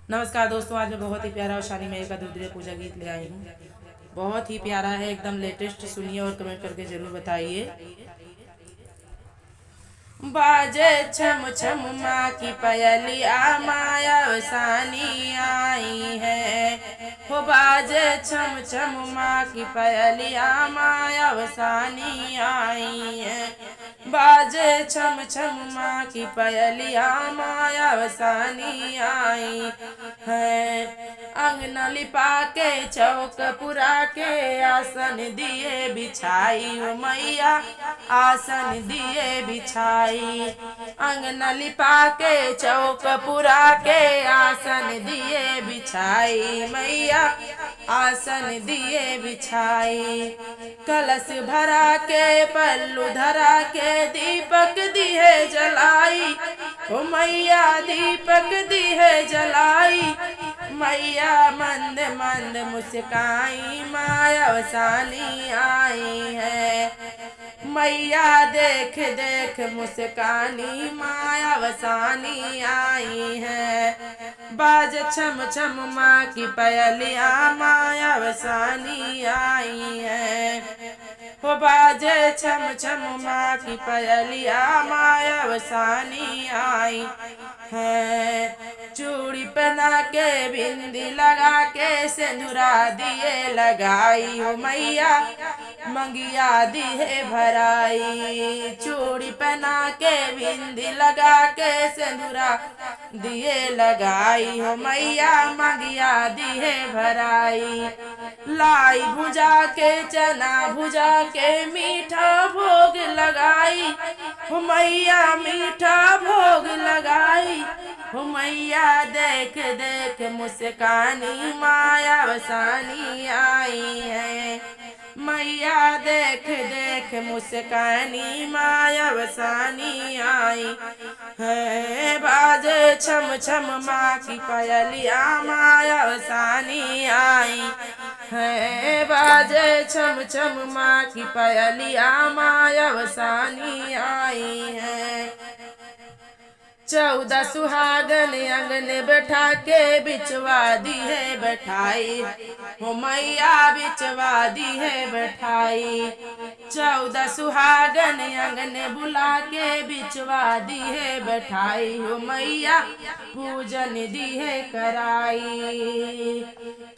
नमस्कार दोस्तों, आज मैं बहुत ही प्यारा और शानी मेल का रुद्र पूजा गीत ले आई हूँ। बहुत ही प्यारा है, एकदम लेटेस्ट। सुनिए और कमेंट करके जरूर बताइए। बाजे छम छम माँ की पयलिया, माया वसानी आई है। हो बाजे छम छम माँ की पयलिया, माया वसानी आई है। बाजे छम छम माँ की पयलिया, माया वसानी आई है। अंगना लिपा के चौक पुरा के, आसन दिए बिछाई हो मैया, आसन दिए बिछाई। अंगना लिपा के चौक पुरा के, आसन दिए बिछाई मैया, आसन दिए बिछाई। कलश भरा के पल्लू धरा के, दीपक दिए जलाई ओ मैया, दीपक दिए जलाई। मैया मंद मंद मुस्काई, माया वसानी आई है। मैया देख देख मुस्कानी, माया वसानी आई है। बाज छम छम माँ की पयलिया, माया वसानी आई है। हो बाजे छम छम माँ की पयलिया, माया वसानी आई है। चूड़ी पहना के बिंदी लगा के, सिंदूरा दिए लगाई हो मैया, मंगिया दिए भराई। चूड़ी पहना के बिंदी लगा के, सिंदूरा दिए लगाई हो मैया, मंगिया दिए भराई। लाई भुजा के चना भुजा के, मीठा भोग लगाई हो मैया, मीठा भोग लगाई। हो मैया देख देख मुस्कानी, माया वसानी आई है। मैया देख देख मुस्कानी, माया वसानी आई है। बाजे छम छम माँ की पयलिया, माया वसानी आई है। बाजे छम छम माँ की पयलिया, माया वसानी आई है। 14 सुहागन अंगन बैठा के, बिचवा दी है बैठाई हो मैया, बिचवा दी है बैठाई। 14 सुहागन अंगन बुला के, बिचवा दी है बैठाई हो मैया, पूजन दी है कराई।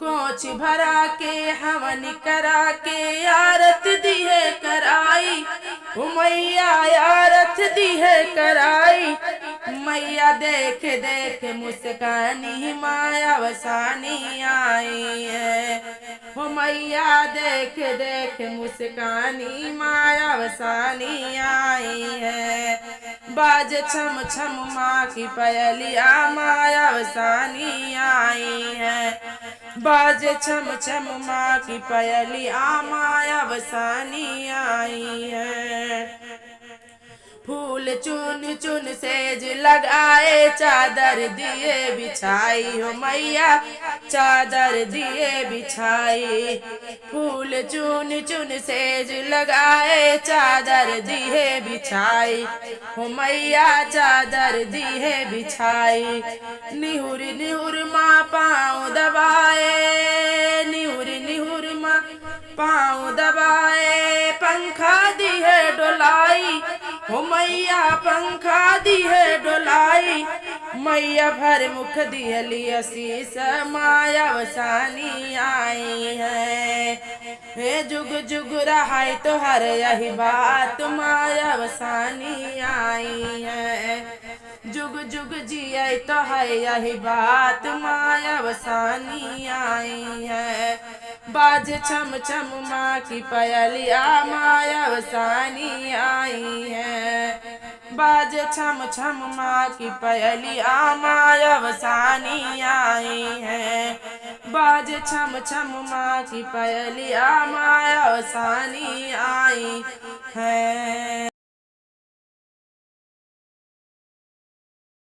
कोच भरा के हवन करा के, आरत दी है कराई हो मैया, आरत दी है कराई। मैया देख देख मुस्कानी, माया वसानी आई है। हो मैया देख देख मुस्कानी, माया वसानी आई है। बाज छम छम माँ की पयलिया, माया वसानी आई है। बाज छम छम माँ की पयलिया, माया वसानी आई है। फूल चुन चुन सेज लगाए, चादर दिए बिछाई हो मैया, चादर दिए बिछाई। फूल चुन चुन सेज लगाए, चादर दिए बिछाई हो मैया, चादर दिए बिछाई। निहुर निहुर माँ पाँव दबाए, निहुर निहुर माँ पाँव दबाए, पंखा दिए डोलाई हो मैया, पंखा दी है डोलाई। मैया भर मुख दिहली आशीष, माया वसानी आई है। हे जुग जुग रहाई तो हर यही बात, माया वसानी आई है। जुग जुग जिये तो है यही बात, माया वसानी आई है। बाज छम छम माँ की पयलिया, माया वसानी आई है। बाज छम छम माँ की पयलिया, माया वसानी आई है। बाज छम छम माँ की पयलिया, माया वसानी आई है।